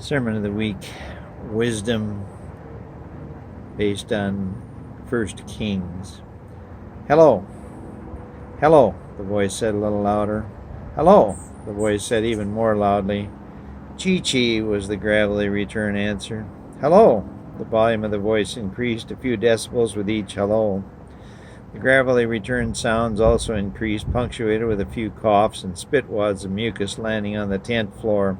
Sermon of the Week, Wisdom, based on 1 Kings. Hello, hello, the voice said a little louder. Hello, the voice said even more loudly. Chi-chi was the gravelly return answer. Hello, the volume of the voice increased a few decibels with each hello. The gravelly return sounds also increased, punctuated with a few coughs and spit wads of mucus landing on the tent floor.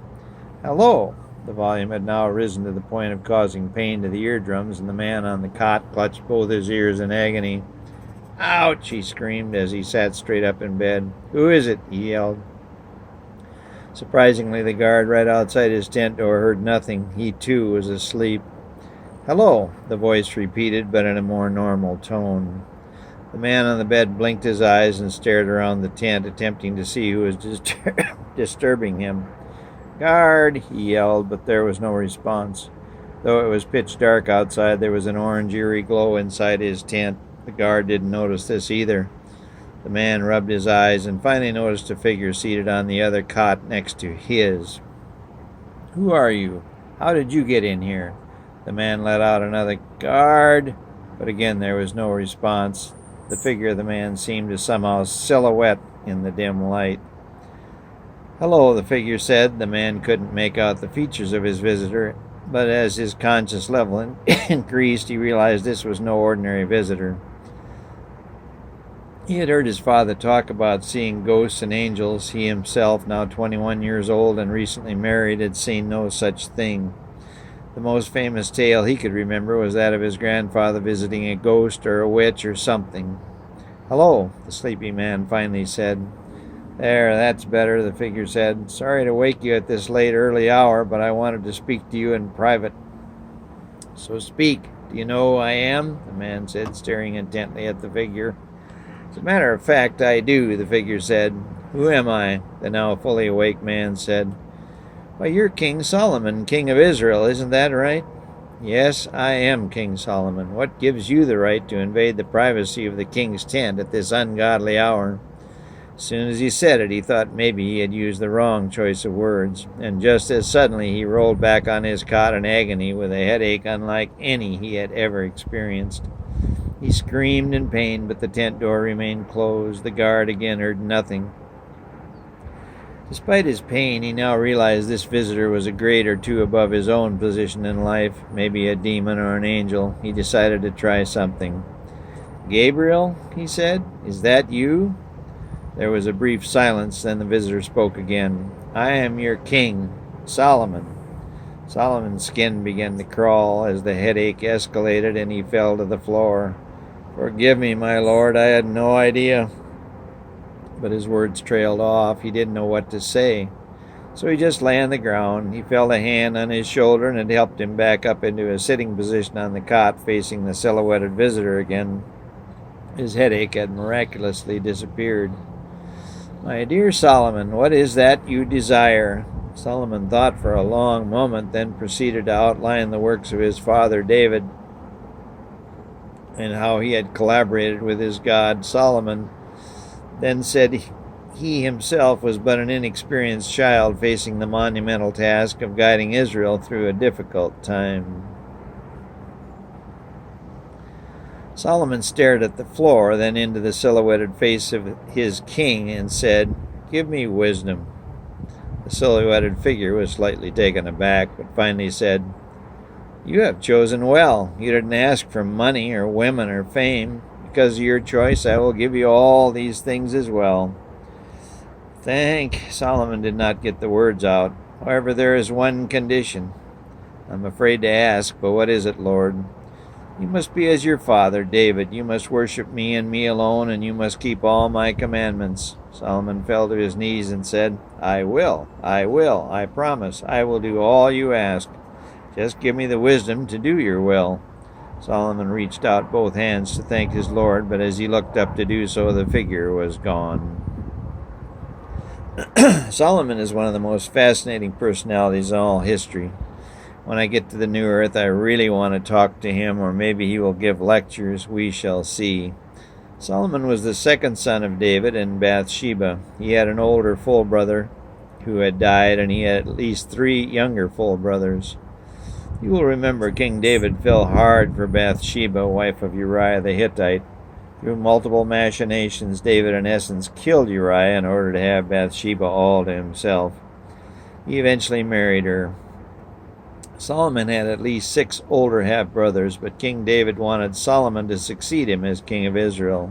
Hello! The volume had now risen to the point of causing pain to the eardrums, and the man on the cot clutched both his ears in agony. Ouch! He screamed as he sat straight up in bed. Who is it? He yelled. Surprisingly, the guard right outside his tent door heard nothing. He, too, was asleep. Hello, the voice repeated, but in a more normal tone. The man on the bed blinked his eyes and stared around the tent, attempting to see who was disturbing him. Guard, he yelled, but there was no response. Though it was pitch dark outside, there was an orange, eerie glow inside his tent. The guard didn't notice this either. The man rubbed his eyes and finally noticed a figure seated on the other cot next to his. Who are you? How did you get in here? The man let out another guard, but again there was no response. The figure of the man seemed to somehow silhouette in the dim light. Hello, the figure said. The man couldn't make out the features of his visitor, but as his conscious level increased, he realized this was no ordinary visitor. He had heard his father talk about seeing ghosts and angels. He himself, now 21 years old and recently married, had seen no such thing. The most famous tale he could remember was that of his grandfather visiting a ghost or a witch or something. Hello, the sleepy man finally said. There, that's better, the figure said. Sorry to wake you at this late, early hour, but I wanted to speak to you in private. So speak. Do you know who I am? The man said, staring intently at the figure. As a matter of fact, I do, the figure said. Who am I? The now fully awake man said. Why, you're King Solomon, king of Israel, isn't that right? Yes, I am King Solomon. What gives you the right to invade the privacy of the king's tent at this ungodly hour? As soon as he said it, he thought maybe he had used the wrong choice of words, and just as suddenly he rolled back on his cot in agony with a headache unlike any he had ever experienced. He screamed in pain, but the tent door remained closed. The guard again heard nothing. Despite his pain, he now realized this visitor was a grade or two above his own position in life, maybe a demon or an angel. He decided to try something. Gabriel, he said, is that you? There was a brief silence, then the visitor spoke again. I am your king, Solomon. Solomon's skin began to crawl as the headache escalated and he fell to the floor. Forgive me, my lord, I had no idea. But his words trailed off. He didn't know what to say. So he just lay on the ground. He felt a hand on his shoulder and it helped him back up into a sitting position on the cot facing the silhouetted visitor again. His headache had miraculously disappeared. My dear Solomon, what is that you desire? Solomon thought for a long moment, then proceeded to outline the works of his father David and how he had collaborated with his God. Solomon then said he himself was but an inexperienced child facing the monumental task of guiding Israel through a difficult time. Solomon stared at the floor, then into the silhouetted face of his king and said, Give me wisdom. The silhouetted figure was slightly taken aback, but finally said, You have chosen well. You didn't ask for money or women or fame. Because of your choice, I will give you all these things as well. Solomon did not get the words out. However, there is one condition. I'm afraid to ask, but what is it, Lord? You must be as your father, David. You must worship me and me alone, and you must keep all my commandments. Solomon fell to his knees and said, I will, I promise. I will do all you ask. Just give me the wisdom to do your will. Solomon reached out both hands to thank his Lord, but as he looked up to do so, the figure was gone. Solomon is one of the most fascinating personalities in all history. When I get to the new earth, I really want to talk to him, or maybe he will give lectures. We shall see. Solomon was the second son of David and Bathsheba. He had an older full brother who had died, and he had at least 3 younger full brothers. You will remember King David fell hard for Bathsheba, wife of Uriah the Hittite. Through multiple machinations, David in essence killed Uriah in order to have Bathsheba all to himself. He eventually married her. Solomon had at least 6 older half-brothers, but King David wanted Solomon to succeed him as king of Israel.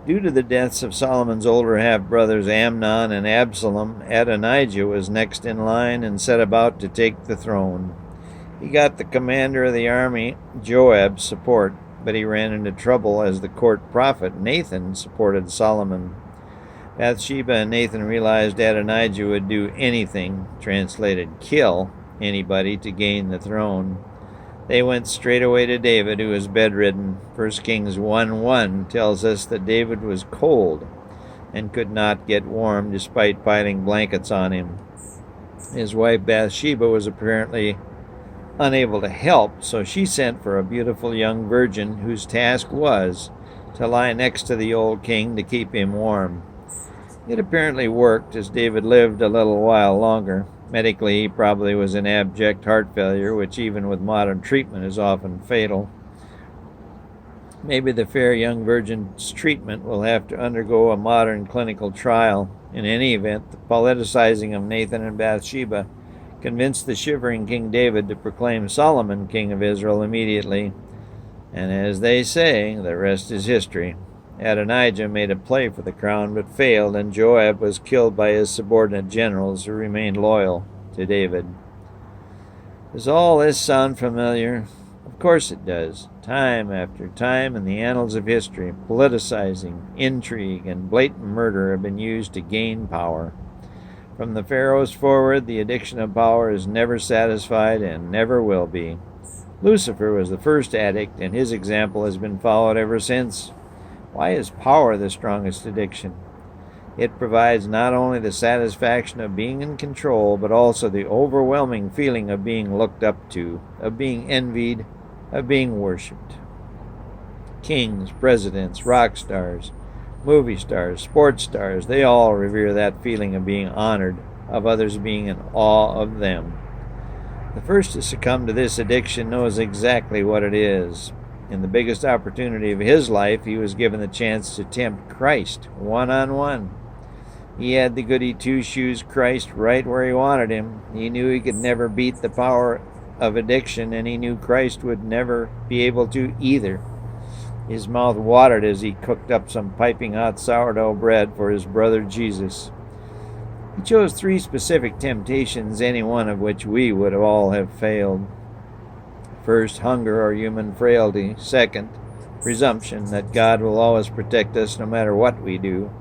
Due to the deaths of Solomon's older half-brothers Amnon and Absalom, Adonijah was next in line and set about to take the throne. He got the commander of the army, Joab's support, but he ran into trouble as the court prophet, Nathan, supported Solomon. Bathsheba and Nathan realized Adonijah would do anything, translated kill, anybody to gain the throne. They went straight away to David, who was bedridden. 1 Kings 1:1 tells us that David was cold and could not get warm despite piling blankets on him. His wife Bathsheba was apparently unable to help, so she sent for a beautiful young virgin whose task was to lie next to the old king to keep him warm. It apparently worked, as David lived a little while longer. Medically, he probably was in abject heart failure, which even with modern treatment is often fatal. Maybe the fair young virgin's treatment will have to undergo a modern clinical trial. In any event, the politicizing of Nathan and Bathsheba convinced the shivering King David to proclaim Solomon king of Israel immediately. And as they say, the rest is history. Adonijah made a play for the crown but failed, and Joab was killed by his subordinate generals who remained loyal to David. Does all this sound familiar? Of course it does. Time after time in the annals of history, politicizing, intrigue, and blatant murder have been used to gain power. From the pharaohs forward, the addiction of power is never satisfied and never will be. Lucifer was the first addict, and his example has been followed ever since. Why is power the strongest addiction? It provides not only the satisfaction of being in control, but also the overwhelming feeling of being looked up to, of being envied, of being worshipped. Kings, presidents, rock stars, movie stars, sports stars, they all revere that feeling of being honored, of others being in awe of them. The first to succumb to this addiction knows exactly what it is. In the biggest opportunity of his life, he was given the chance to tempt Christ one-on-one. He had the goody two-shoes Christ right where he wanted him. He knew he could never beat the power of addiction, and he knew Christ would never be able to either. His mouth watered as he cooked up some piping hot sourdough bread for his brother Jesus. He chose 3 specific temptations, any one of which we would all have failed. First, hunger or human frailty. Second, presumption that God will always protect us no matter what we do.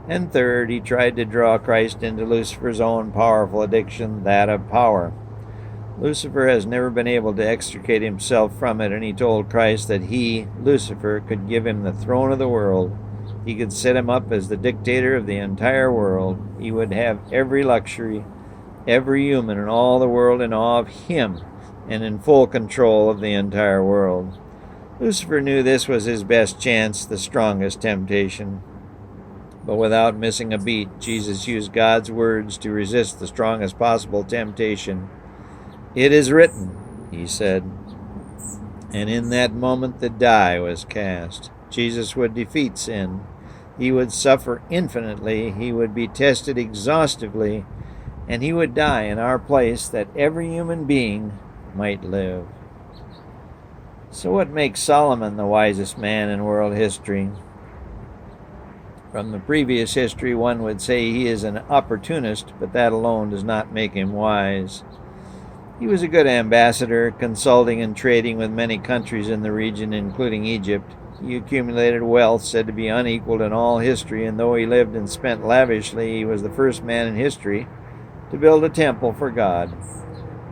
And third, he tried to draw Christ into Lucifer's own powerful addiction, that of power. Lucifer has never been able to extricate himself from it, and he told Christ that he, Lucifer, could give him the throne of the world. He could set him up as the dictator of the entire world. He would have every luxury, every human in all the world in awe of him, and in full control of the entire world. Lucifer knew this was his best chance, the strongest temptation. But without missing a beat, Jesus used God's words to resist the strongest possible temptation. "It is written," he said. And in that moment the die was cast. Jesus would defeat sin. He would suffer infinitely. He would be tested exhaustively. And he would die in our place that every human being might live. So what makes Solomon the wisest man in world history? From the previous history, one would say he is an opportunist, but that alone does not make him wise. He was a good ambassador, consulting and trading with many countries in the region, including Egypt. He accumulated wealth said to be unequaled in all history, and though he lived and spent lavishly, he was the first man in history to build a temple for God.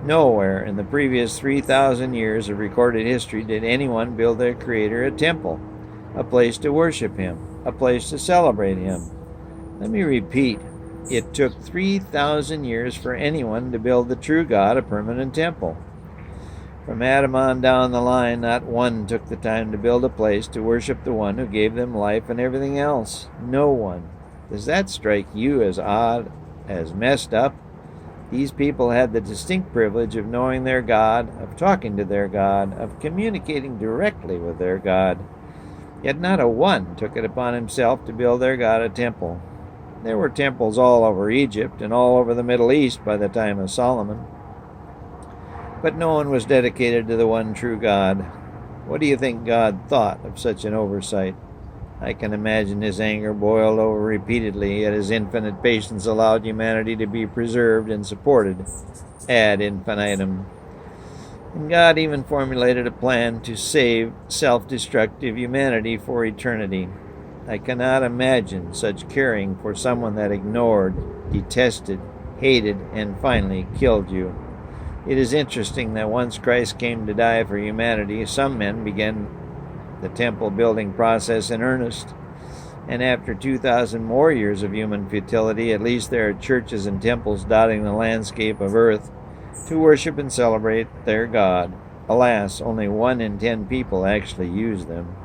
Nowhere in the previous 3,000 years of recorded history did anyone build their Creator a temple, a place to worship Him, a place to celebrate Him. Let me repeat, it took 3,000 years for anyone to build the true God a permanent temple. From Adam on down the line, not one took the time to build a place to worship the one who gave them life and everything else. No one. Does that strike you as odd as messed up, these people had the distinct privilege of knowing their God, of talking to their God, of communicating directly with their God. Yet not a one took it upon himself to build their God a temple. There were temples all over Egypt and all over the Middle East by the time of Solomon, but no one was dedicated to the one true God. What do you think God thought of such an oversight? I can imagine his anger boiled over repeatedly, yet his infinite patience allowed humanity to be preserved and supported ad infinitum. And God even formulated a plan to save self-destructive humanity for eternity. I cannot imagine such caring for someone that ignored, detested, hated, and finally killed you. It is interesting that once Christ came to die for humanity, some men began the temple building process in earnest. And after 2,000 more years of human futility, at least there are churches and temples dotting the landscape of earth to worship and celebrate their God. Alas, only 1 in 10 people actually use them.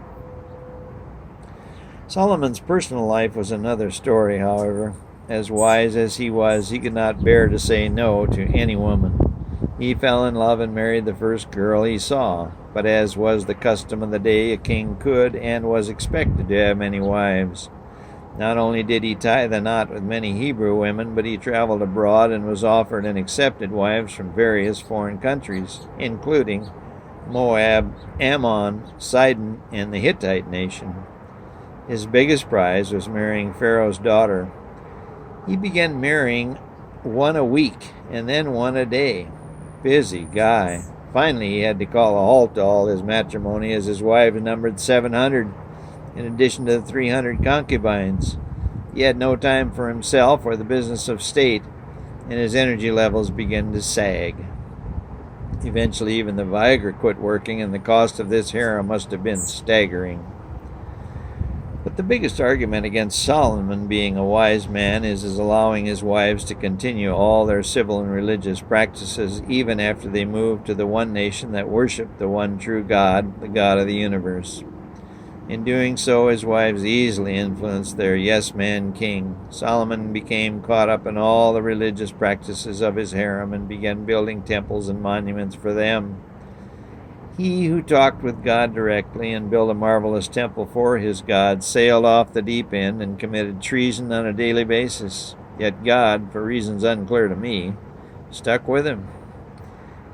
Solomon's personal life was another story, however. As wise as he was, he could not bear to say no to any woman. He fell in love and married the first girl he saw, but as was the custom of the day, a king could and was expected to have many wives. Not only did he tie the knot with many Hebrew women, but he traveled abroad and was offered and accepted wives from various foreign countries, including Moab, Ammon, Sidon, and the Hittite nation. His biggest prize was marrying Pharaoh's daughter. He began marrying one a week and then one a day. Busy guy. Finally, he had to call a halt to all his matrimony, as his wives numbered 700, in addition to the 300 concubines. He had no time for himself or the business of state, and his energy levels began to sag. Eventually, even the Viagra quit working, and the cost of this harem must have been staggering. But the biggest argument against Solomon being a wise man is his allowing his wives to continue all their civil and religious practices even after they moved to the one nation that worshiped the one true God, the God of the universe. In doing so, his wives easily influenced their yes-man king. Solomon became caught up in all the religious practices of his harem and began building temples and monuments for them. He who talked with God directly and built a marvelous temple for his God sailed off the deep end and committed treason on a daily basis. Yet God, for reasons unclear to me, stuck with him.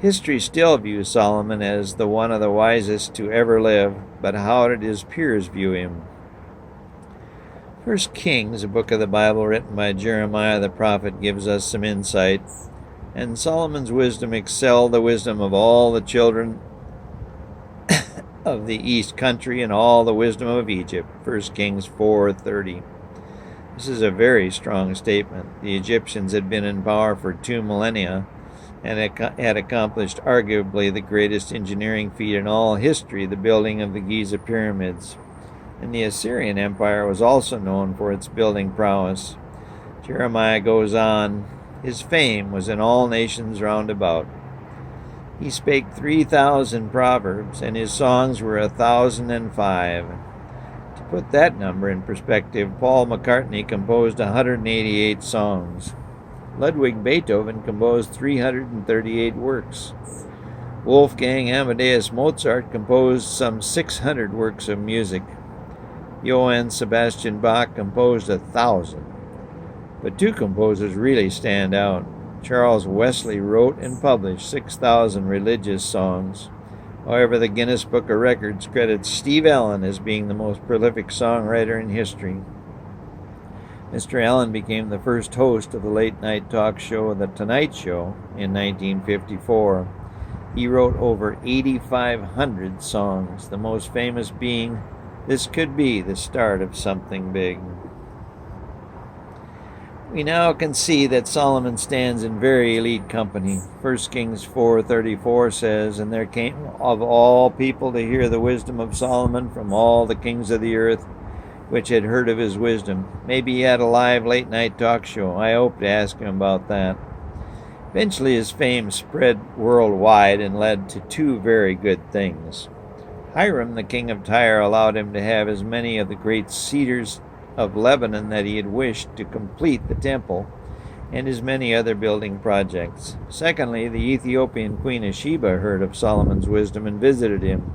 History still views Solomon as the one of the wisest to ever live, but how did his peers view him? 1 Kings, a book of the Bible written by Jeremiah the prophet, gives us some insight. And Solomon's wisdom excelled the wisdom of all the children of the east country and all the wisdom of Egypt. 1 Kings 4:30. This is a very strong statement. The Egyptians had been in power for 2 millennia and had accomplished arguably the greatest engineering feat in all history, the building of the Giza pyramids. And the Assyrian Empire was also known for its building prowess. Jeremiah goes on, his fame was in all nations round about. He spake 3,000 proverbs, and his songs were 1,005. To put that number in perspective, Paul McCartney composed 188 songs. Ludwig Beethoven composed 338 works. Wolfgang Amadeus Mozart composed some 600 works of music. Johann Sebastian Bach composed 1,000. But 2 composers really stand out. Charles Wesley wrote and published 6,000 religious songs. However, the Guinness Book of Records credits Steve Allen as being the most prolific songwriter in history. Mr. Allen became the first host of the late-night talk show The Tonight Show in 1954. He wrote over 8,500 songs, the most famous being "This Could Be the Start of Something Big." We now can see that Solomon stands in very elite company. 1 Kings 4:34 says, "And there came of all people to hear the wisdom of Solomon from all the kings of the earth, which had heard of his wisdom." Maybe he had a live late-night talk show. I hope to ask him about that. Eventually his fame spread worldwide and led to 2 very good things. Hiram, the king of Tyre, allowed him to have as many of the great cedars of Lebanon that he had wished to complete the temple, and his many other building projects. Secondly, the Ethiopian Queen of Sheba heard of Solomon's wisdom and visited him.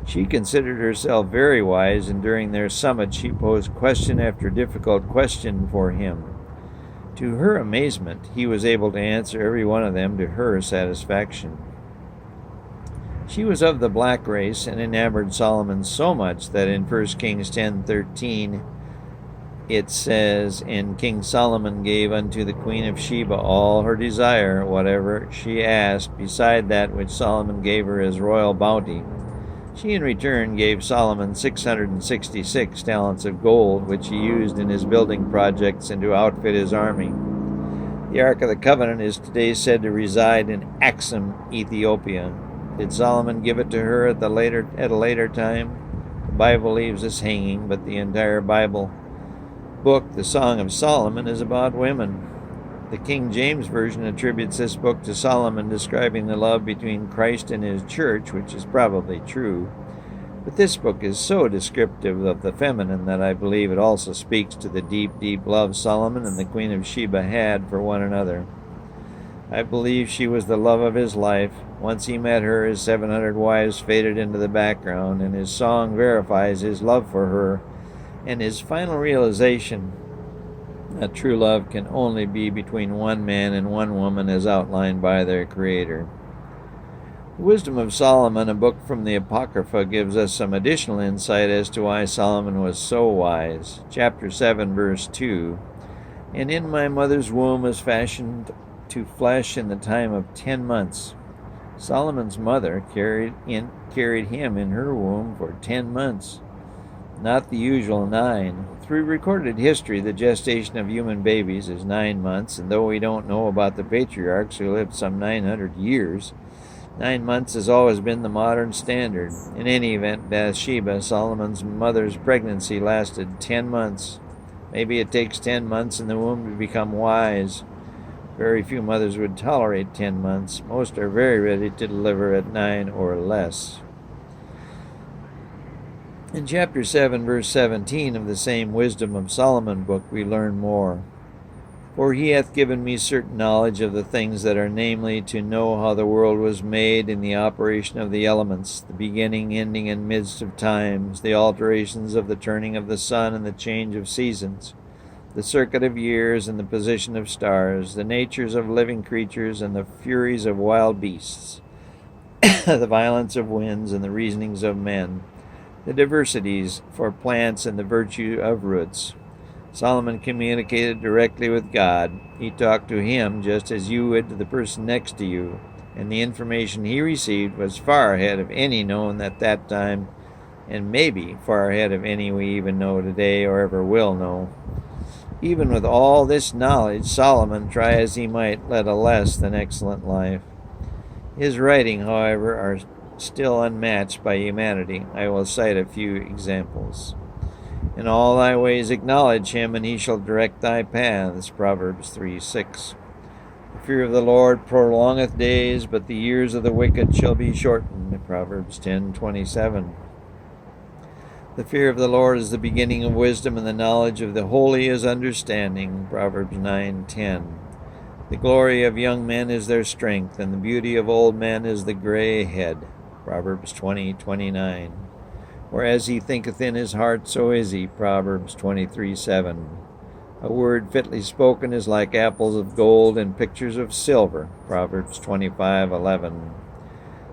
She considered herself very wise, and during their summit she posed question after difficult question for him. To her amazement, he was able to answer every one of them to her satisfaction. She was of the black race and enamored Solomon so much that in 1 Kings 10:13 it says, "And King Solomon gave unto the queen of Sheba all her desire, whatever she asked, beside that which Solomon gave her as royal bounty. She in return gave Solomon 666 talents of gold, which he used in his building projects and to outfit his army." The Ark of the Covenant is today said to reside in Axum, Ethiopia. Did Solomon give it to her at a later time? The Bible leaves us hanging, but the entire Bible book, the Song of Solomon, is about women. The King James Version attributes this book to Solomon, describing the love between Christ and his church, which is probably true. But this book is so descriptive of the feminine that I believe it also speaks to the deep, deep love Solomon and the Queen of Sheba had for one another. I believe she was the love of his life. Once he met her, his 700 wives faded into the background, and his song verifies his love for her and his final realization that true love can only be between one man and one woman as outlined by their Creator. The Wisdom of Solomon, a book from the Apocrypha, gives us some additional insight as to why Solomon was so wise. Chapter 7, verse 2, "And in my mother's womb was fashioned to flesh in the time of 10 months. Solomon's mother carried him in her womb for 10 months, not the usual 9. Through recorded history, the gestation of human babies is 9 months, and though we don't know about the patriarchs who lived some 900 years, 9 months has always been the modern standard. In any event, Bathsheba, Solomon's mother's pregnancy, lasted 10 months. Maybe it takes 10 months in the womb to become wise. Very few mothers would tolerate 10 months. Most are very ready to deliver at 9 or less. In chapter 7, verse 17 of the same Wisdom of Solomon book, we learn more. "For he hath given me certain knowledge of the things that are, namely, to know how the world was made in the operation of the elements, the beginning, ending, and midst of times, the alterations of the turning of the sun and the change of seasons, the circuit of years and the position of stars, the natures of living creatures and the furies of wild beasts, the violence of winds and the reasonings of men, the diversities for plants and the virtue of roots." Solomon communicated directly with God. He talked to him just as you would to the person next to you, and the information he received was far ahead of any known at that time, and maybe far ahead of any we even know today or ever will know. Even with all this knowledge, Solomon, try as he might, led a less than excellent life. His writing, however, are still unmatched by humanity. I will cite a few examples. "In all thy ways acknowledge him, and he shall direct thy paths." Proverbs 3:6. "The fear of the Lord prolongeth days, but the years of the wicked shall be shortened." Proverbs 10:27. "The fear of the Lord is the beginning of wisdom, and the knowledge of the holy is understanding." Proverbs 9:10. "The glory of young men is their strength, and the beauty of old men is the gray head." Proverbs 20:29. "For as he thinketh in his heart, so is he." Proverbs 23:7. "A word fitly spoken is like apples of gold and pictures of silver." Proverbs 25:11.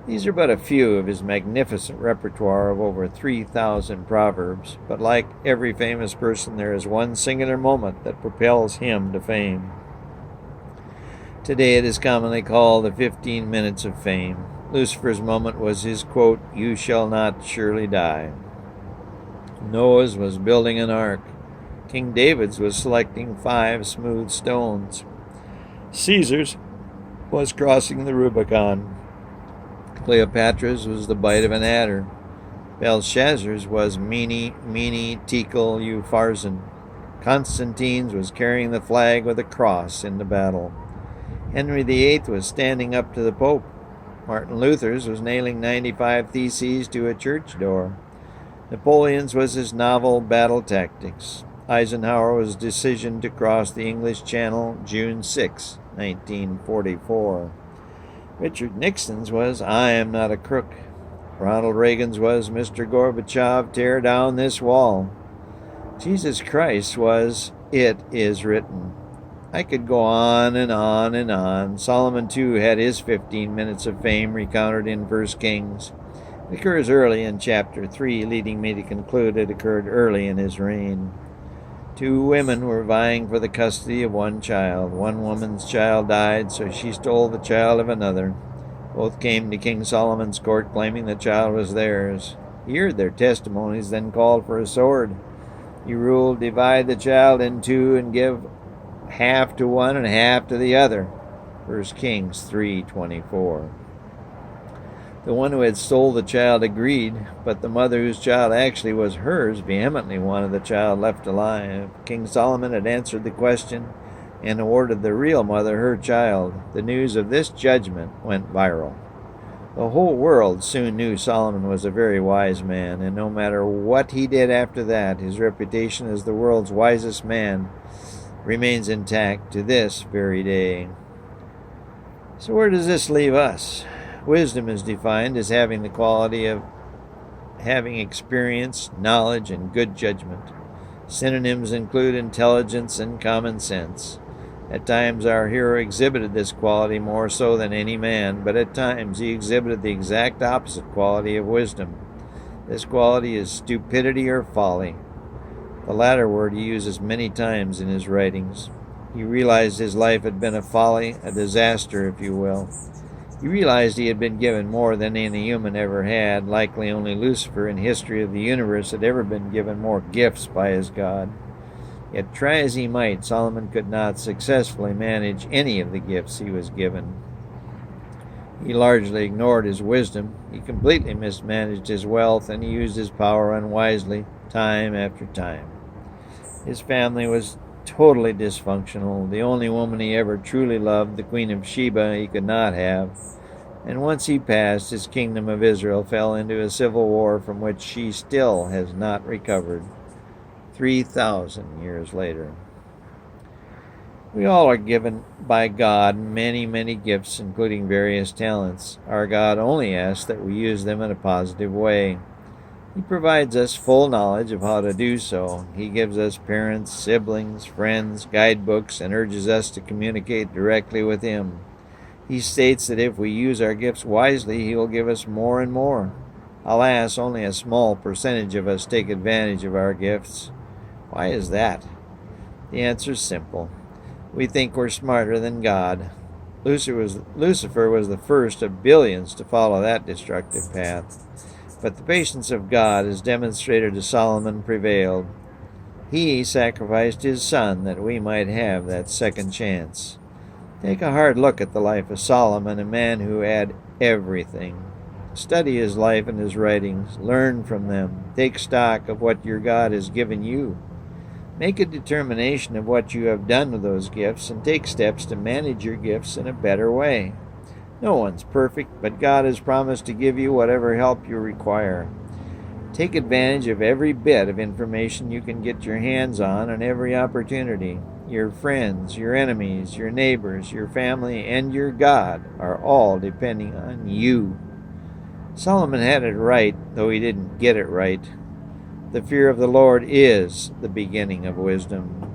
These are but a few of his magnificent repertoire of over 3,000 proverbs, but like every famous person, there is one singular moment that propels him to fame. Today it is commonly called the 15 minutes of fame. Lucifer's moment was his quote, "You shall not surely die." Noah's was building an ark. King David's was selecting 5 smooth stones. Caesar's was crossing the Rubicon. Cleopatra's was the bite of an adder. Belshazzar's was Mene, Mene, Tekel, Upharsin. Constantine's was carrying the flag with a cross into battle. Henry VIII was standing up to the Pope. Martin Luther's was nailing 95 theses to a church door. Napoleon's was his novel battle tactics. Eisenhower's decision to cross the English Channel June 6, 1944. Richard Nixon's was "I am not a crook." Ronald Reagan's was "Mr. Gorbachev, tear down this wall." Jesus Christ was "It is written." I could go on and on and on. Solomon too had his 15 minutes of fame recounted in 1 Kings. It occurs early in chapter 3, leading me to conclude it occurred early in his reign. 2 women were vying for the custody of one child. One woman's child died, so she stole the child of another. Both came to King Solomon's court claiming the child was theirs. He heard their testimonies, then called for a sword. He ruled, "Divide the child in 2 and give half to one and half to the other." 1 Kings 3:24. The one who had stole the child agreed, but the mother whose child actually was hers vehemently wanted the child left alive. King Solomon had answered the question and awarded the real mother her child. The news of this judgment went viral. The whole world soon knew Solomon was a very wise man, and no matter what he did after that, his reputation as the world's wisest man remains intact to this very day. So where does this leave us? Wisdom is defined as having the quality of having experience, knowledge, and good judgment. Synonyms include intelligence and common sense. At times our hero exhibited this quality more so than any man, but at times he exhibited the exact opposite quality of wisdom. This quality is stupidity or folly. The latter word he uses many times in his writings. He realized his life had been a folly, a disaster, if you will. He realized he had been given more than any human ever had. Likely only Lucifer in history of the universe had ever been given more gifts by his God. Yet try as he might, Solomon could not successfully manage any of the gifts he was given. He largely ignored his wisdom. He completely mismanaged his wealth, and he used his power unwisely, time after time. His family was totally dysfunctional. The only woman he ever truly loved, the Queen of Sheba, he could not have. And once he passed, his kingdom of Israel fell into a civil war from which she still has not recovered, 3,000 years later. We all are given by God many, many gifts, including various talents. Our God only asks that we use them in a positive way. He provides us full knowledge of how to do so. He gives us parents, siblings, friends, guidebooks, and urges us to communicate directly with Him. He states that if we use our gifts wisely, He will give us more and more. Alas, only a small percentage of us take advantage of our gifts. Why is that? The answer is simple. We think we're smarter than God. Lucifer was the first of billions to follow that destructive path. But the patience of God, as demonstrated to Solomon, prevailed. He sacrificed his son that we might have that second chance. Take a hard look at the life of Solomon, a man who had everything. Study his life and his writings. Learn from them. Take stock of what your God has given you. Make a determination of what you have done with those gifts and take steps to manage your gifts in a better way. No one's perfect, but God has promised to give you whatever help you require. Take advantage of every bit of information you can get your hands on and every opportunity. Your friends, your enemies, your neighbors, your family, and your God are all depending on you. Solomon had it right, though he didn't get it right. The fear of the Lord is the beginning of wisdom.